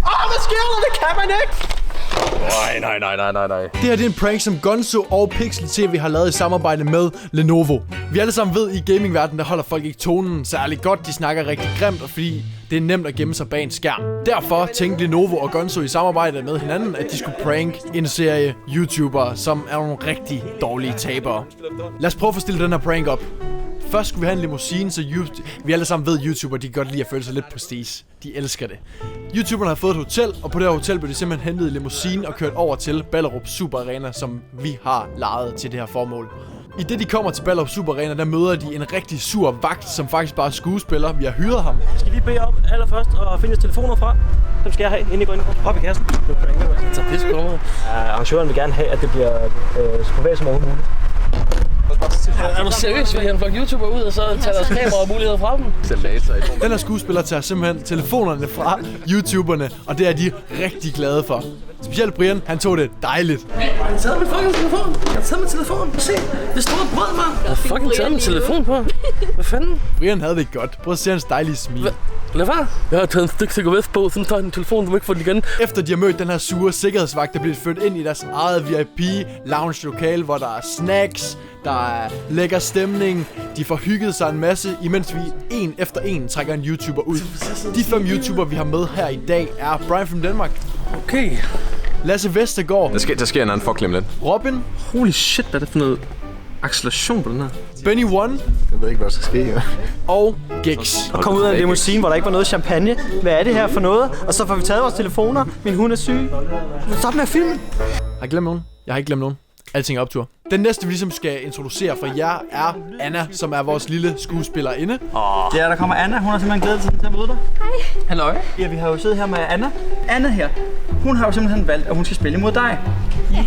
Hvad sker der? Det kan man ikke! Nej. Det her det er en prank, som Gonzo og Pixel TV har lavet i samarbejde med Lenovo. Vi alle sammen ved, i gamingverdenen, der holder folk ikke tonen særlig godt. De snakker rigtig grimt, fordi det er nemt at gemme sig bag en skærm. Derfor tænkte Lenovo og Gonzo i samarbejde med hinanden, at de skulle prank en serie YouTubere, som er nogle rigtig dårlige tabere. Lad os prøve at forstille den her prank op. Først skulle vi have en limousine, så vi alle sammen ved, at YouTubere de kan godt lide at føle sig lidt prestige. De elsker det. YouTuberne har fået et hotel, og på det her hotel blev de simpelthen hentet i limousine og kørt over til Ballerup Super Arena, som vi har lejet til det her formål. I det de kommer til Ballerup Super Arena, der møder de en rigtig sur vagt, som faktisk bare er skuespiller. Vi har hyret ham. Skal vi bede om allerførst at finde jeres telefoner fra? Dem skal jeg have inde i grønne. Op i kassen. Så det skulle noget. Arrangøren vil gerne have, at det bliver så privat som overhovedet muligt. Er du seriøs? Vil I have en flok YouTuber ud, og så tage deres kamera og muligheder fra dem? Den her skuespiller tager simpelthen telefonerne fra YouTuberne, og det er de rigtig glade for. Specielt Brian, han tog det dejligt. Jeg har taget min fucking telefon. Jeg har taget min telefon. Se, det står et brød, mand. Jeg har fucking taget min telefon på. Hvad fanden? Brian havde det godt. Prøv at se hans dejlige smil. Lad være. Jeg har taget en stykke Sikker Vest på, så tager din telefon, du må ikke få den igen. Efter de har mødt den her sure sikkerhedsvagt, der bliver ført ind i deres eget VIP-lounge-lokale, hvor der er snacks, der er lækker stemning. De får hygget sig en masse, imens vi en efter en trækker en YouTuber ud. De 5 YouTuber, vi har med her i dag, er Brian from Denmark. Okay. Lasse Vestergaard. Der sker en anden fucklim lidt. Robin. Holy shit, hvad er det for noget acceleration på den her? Benny One. Jeg ved ikke, hvad der skal ske, ja. Og Gex. Kom ud af en limousine, hvor der ikke var noget champagne. Hvad er det her for noget? Og så får vi taget vores telefoner. Min hund er syg. Stop med at filme. Har I glemt nogen? Jeg har ikke glemt nogen. Alting er optur. Den næste, vi ligesom skal introducere for jer, er Anna, som er vores lille skuespillerinde. Ja, der kommer Anna. Hun har simpelthen glædet sig til at møde dig. Hej. Halløj. Ja, vi har jo siddet her med Anna. Anna her. Hun har jo simpelthen valgt, at hun skal spille imod dig. Ja.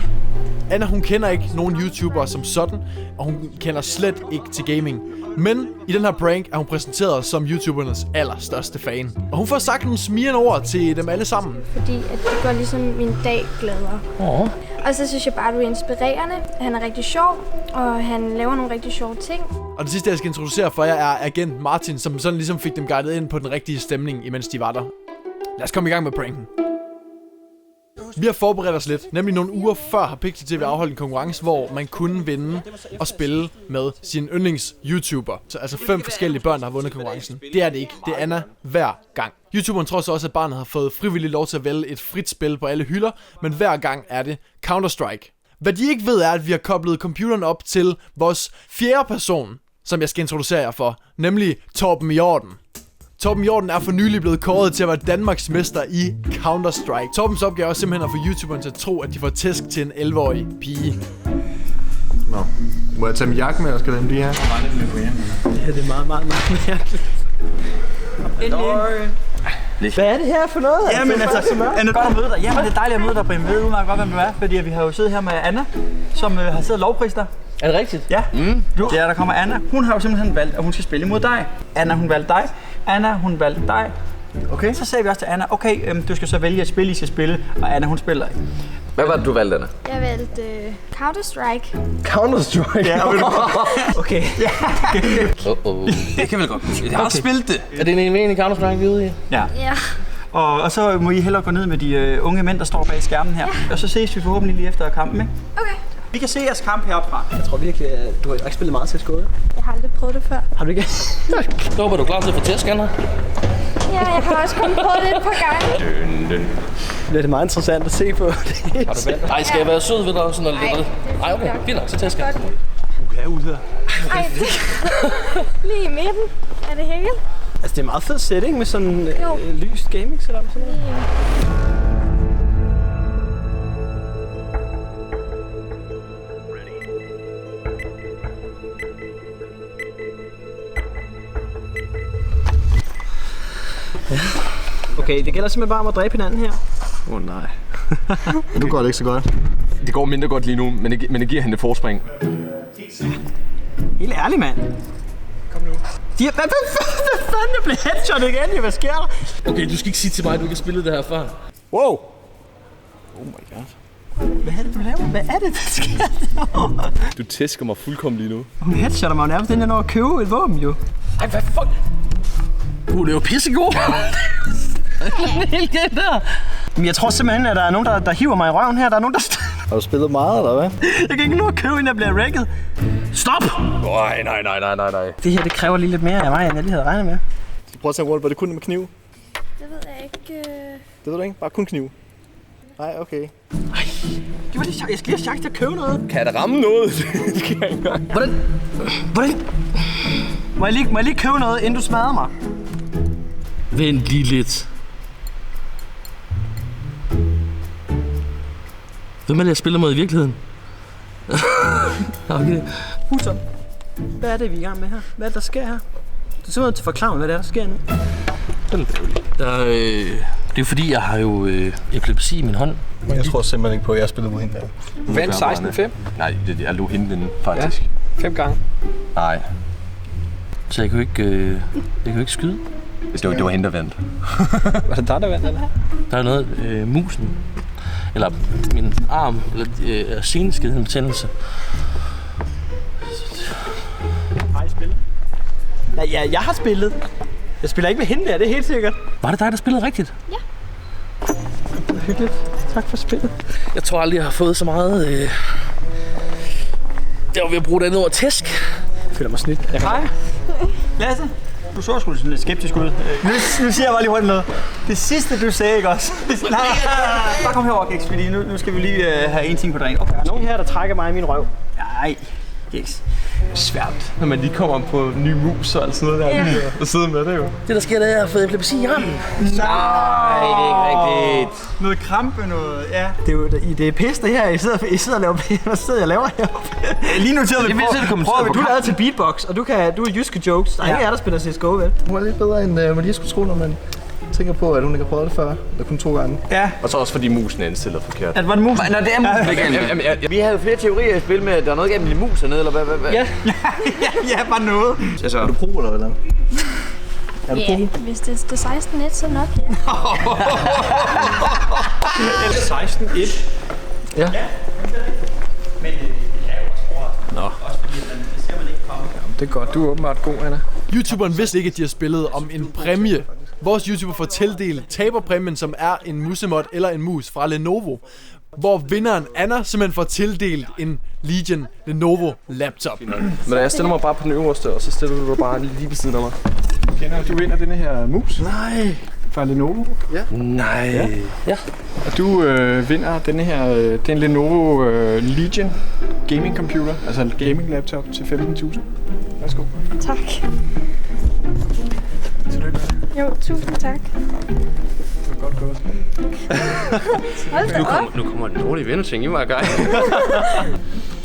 Anna, hun kender ikke nogen YouTubere som sådan, og hun kender slet ikke til gaming. Men i den her prank er hun præsenteret som YouTubernes allerstørste fan. Og hun får sagt nogle smirrende ord til dem alle sammen. Fordi at det gør ligesom min dag gladere. Og så synes jeg bare, at du er inspirerende. Han er rigtig sjov, og han laver nogle rigtig sjove ting. Og det sidste, jeg skal introducere for jer, er agent Martin, som sådan ligesom fik dem guidet ind på den rigtige stemning, imens de var der. Lad os komme i gang med pranken. Vi har forberedt os lidt. Nemlig nogle uger før har Pixel TV afholdt en konkurrence, hvor man kunne vinde og spille med sin yndlings-YouTuber. Så altså 5 forskellige børn, der har vundet konkurrencen. Det er det ikke. Det er Anna hver gang. YouTuberen tror så også, at barnet har fået frivillig lov til at vælge et frit spil på alle hylder, men hver gang er det Counter-Strike. Hvad de ikke ved er, at vi har koblet computeren op til vores 4. person, som jeg skal introducere jer for, nemlig Torben Hjorten. Torben Hjorten er for nylig blevet kåret til at være Danmarks mester i Counter-Strike. Torbens opgave er simpelthen at få YouTuberen til at tro, at de får tæsk til en 11-årig pige. Nå. Må jeg tage min jakke med, og skal den blive her? Ja, det er meget mærkeligt. Hvad er det her for noget? Jamen altså, Anna, godt at møde dig. Jamen, det er dejligt at møde dig, Brian. Ved du meget godt, hvem du er? Fordi vi har jo siddet her med Anna, som har siddet og lovprist dig. Er det rigtigt? Ja. Ja, der kommer Anna. Hun har jo simpelthen valgt, at hun skal spille imod dig. Anna, hun valgte dig. Anna, hun valgte dig. Okay. Så sagde vi også til Anna, okay, du skal så vælge et spil, I skal spille, og Anna, hun spiller. Hvad var det, du valgte, Anna? Jeg valgte Counter-Strike. Counter-Strike? Ja, okay. Det kan vel godt. Jeg har spillet det. Er det en i Counter-Strike, vi er ude i? Ja. Ja. Og så må I hellere gå ned med de unge mænd, der står bag skærmen her. Og så ses vi forhåbentlig lige efter kampen, ikke? Okay. Vi kan se jeres kamp heroppe fra. Jeg tror virkelig, at du har ikke spillet meget CS:GO. Jeg har aldrig prøvet det før. Har du ikke? Så håber du er klar til at få tæsk, Anna. Ja, jeg har også kun prøvet det et par gange. Det bliver meget interessant at se på. Har du valgt? Nej, skal jeg være sød ved dig sådan noget lidt? Nej, okay. Fint nok, så tæsk jeg. Okay, ud her. Ej, lige i midten. Er det helt? Altså, det er en meget fed setting med sådan lyst gaming setup og sådan noget. Ja. Okay, det gælder simpelthen bare om at dræbe hinanden her. Nej. Nu går det ikke så godt. Det går mindre godt lige nu, men det giver hende et forspring. Helt ærlig, mand. Kom nu. Hvad fanden? Jeg blev headshot igen. Hvad sker der? Okay, du skal ikke sige til mig, at du ikke har spillet det her før. Wow. Oh my god. Hvad er det, du laver? Hvad er det, der sker derovre? Du tæsker mig fuldkommen lige nu. Hun headshotter mig jo nærmest, inden jeg når at købe et våben, jo. Ej, hvad fuck? Du er jo pissegod. Helt galt der. Men jeg tror simpelthen, at der er nogen, der hiver mig i røven her. Der er nogen, der... Har du spillet meget, eller hvad? Jeg kan ikke nå at købe, inden jeg bliver rækket. Stop! Nej. Det her, det kræver lige lidt mere af mig, end jeg lige havde regnet med. Skal du prøve at tage rundt, var det kun med kniv? Det ved jeg ikke. Det ved du ikke? Bare kun kniv? Nej, okay. Det var lige jeg skal lige have chance til at købe noget. Kan der ramme noget? Det kan jeg ikke engang. Hvordan? Må jeg lige købe noget, inden du smadrer mig? Vent lige lidt. Hvem er det, jeg spiller mod i virkeligheden? Okay. Husson, hvad er det, vi er i gang med her? Hvad er det, der sker her? Du er simpelthen til at forklare, hvad det er, der sker nu. Det er jo fordi, jeg har jo epilepsi i min hånd. Jeg tror simpelthen ikke på, at jeg spillede mod hende der. Vandt 16-5? Nej, jeg lå hende vinde, faktisk. Ja. 5 gange. Nej. Så jeg kunne ikke skyde. Det var hende, der vandt. Var det dig, der vandt, eller? Der er noget musen. Eller min arm. Eller seneskeden-betændelse. Har I spillet? Ja, jeg har spillet. Jeg spiller ikke med hende der, det er helt sikkert. Var det dig, der spillede rigtigt? Ja. Hyggeligt. Tak for spillet. Jeg tror aldrig, jeg har fået så meget... Det var ved at bruge det andet ord tæsk. Jeg føler mig snydt. Hej. Lasse. Du så sgu sådan lidt skeptisk ud. Nu siger jeg bare lige hurtigt noget. Det sidste, du sagde, ikke også? Nej, bare kom herover, Geks, fordi nu skal vi lige have en ting på dagen. Okay, der er nogen her, der trækker mig i min røv. Nej, Geks. Svært, når man lige kommer på en ny mus og alt sådan noget der. Og sidder med det jo. Det, der sker, det er, at jeg har fået epilepsi i armen. Nej, det er ikke rigtigt. Noget krampe, noget, ja. Det er pis, det her. I sidder og laver pis. Hvad sidder jeg og laver heroppe? Lige nu til at prøve. Du lavede til beatbox, og du er jyske jokes. Der er ingen af jer, der spiller CSGO, vel? Hun er lidt bedre, end man lige skulle tro, når man tænker på, at hun ikke har prøvet det før. Eller kun 2 gange. Ja. Og så også fordi musen er indstillet forkert. At var det musen? Nå, det er musen. Vi havde jo flere teorier i spil med, at der er noget gennem din mus hernede, eller hvad? Ja. Ja, bare noget. Altså, Er du pro, eller hvad? Ja, hvis det er 16-1, så nok, ja. 16-1. Ja. Men det er jo også overraskende. Også fordi, det ser man ikke komme. Det er godt. Du er åbenbart god, Anna. YouTuberen vidste ikke, at de har spillet om en præmie. Vores YouTuber får tildelt taberpræmien, som er en musemod eller en mus fra Lenovo. Hvor vinderen Anna simpelthen får tildelt en Legion Lenovo laptop. Men jeg stiller mig bare på den øverste, og så stiller du dig bare lige ved siden af mig. Kender du vinder den her mus? Nej. Fra Lenovo. Ja. Nej. Ja. Og du vinder denne her, det er en Lenovo Legion gaming computer, altså en gaming laptop til 15.000. Værsgo. Tak. Tillykke. Jo, tusind tak. Det var godt gået. Hold da op. Nu kommer den dårlige venneting i mig, guy.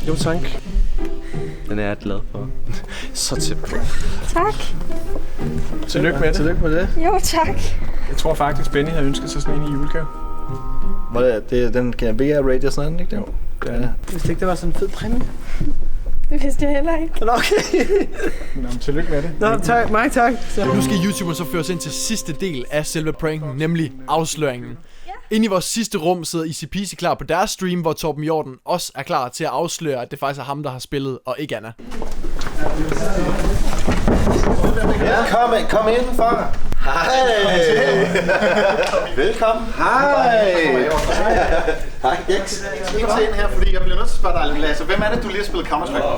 Jo, tak. Den er jeg glad for. Så tæt på. Tak. Tillykke med det. Tillykke med det. Jo, tak. Jeg tror faktisk, Benny havde ønsket sig sådan en i julegave. Den kan jeg rate sådan, ikke? Jo. Ja. Jeg vidste ikke, det var sådan en fed præmie. Det vidste jeg heller ikke. Okay. Nå, men tillykke med det. Nå, tak. Mange tak. Nu skal YouTuberen så føres ind til sidste del af selve pranken, nemlig afsløringen. Inde i vores sidste rum sidder Easy Peasy klar på deres stream, hvor Torben Hjorten også er klar til at afsløre, at det faktisk er ham, der har spillet, og ikke Anna. Ja, kom ind, far. Hej. Velkommen. Hej. Hej, Geks. Jeg skal ind her, fordi jeg bliver nødt til at spørge dig lidt, Lasse. Hvem er det, du lige har spillet Counter-Strike?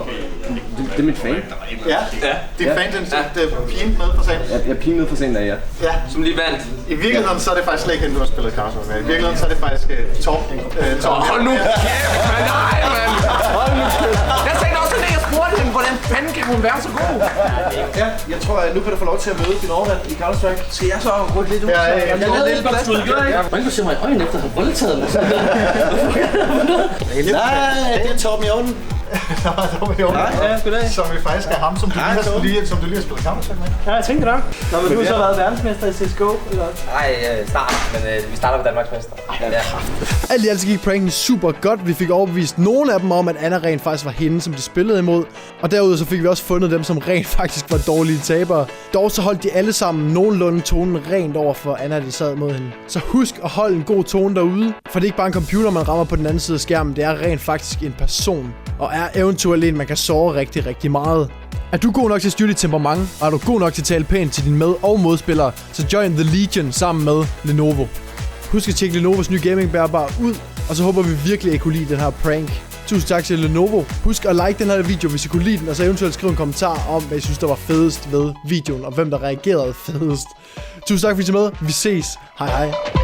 Det er mit fan. Ja? Din fan, den pigen med på scenen? Jeg er pigen nede på scenen af jer. Ja. Som lige vandt. I virkeligheden så er det faktisk slet ikke hende, du har spillet Counter-Strike med. I virkeligheden så er det faktisk Torben. Hold nu kæft, mand. Nej, mand. Hold nu kæft. Jeg tænkte også, at jeg spurgte hende, hvordan fanden kan hun være så god? Ja, jeg tror, at nu kan du få lov til at møde din overmand i Counter-Strike. Skal jeg så rykke lidt ud? Jeg lavede lidt plads. Man kan se mig i øjnene efter at have voldtaget mig. Nej, det er Torben Hjorten. Torben Hjorten. Ja, goddag. Som vi faktisk er ham, som du lige har spillet Counter-Strike med. Ja, jeg tænkte nok. Nå, men du har så været verdensmester i CSGO, eller? Nej, snart, men vi starter med Danmarksmester. Alt i alt så gik pranken super godt. Vi fik overbevist nogle af dem om, at Anna rent faktisk var hende, som de spillede imod. Og derudover så fik vi også fundet dem, som rent faktisk var dårlige tabere. Dog så holdt de alle sammen nogenlunde tonen rent over for Anna, de sad mod hende. Så husk at holde en god tone derude. For det er ikke bare en computer, man rammer på den anden side af skærmen. Det er rent faktisk en person. Og er er eventuelt en, man kan såre rigtig, rigtig meget. Er du god nok til at styre dit temperament, og er du god nok til at tale pænt til dine med- og modspillere, så join The Legion sammen med Lenovo. Husk at tjekke Lenovos nye gaming-bærbare ud, og så håber vi virkelig, at I kunne lide den her prank. Tusind tak til Lenovo. Husk at like den her video, hvis I kunne lide den, og så eventuelt skrive en kommentar om, hvad I synes, der var fedest ved videoen, og hvem der reagerede fedest. Tusind tak, fordi I så med. Vi ses. Hej hej.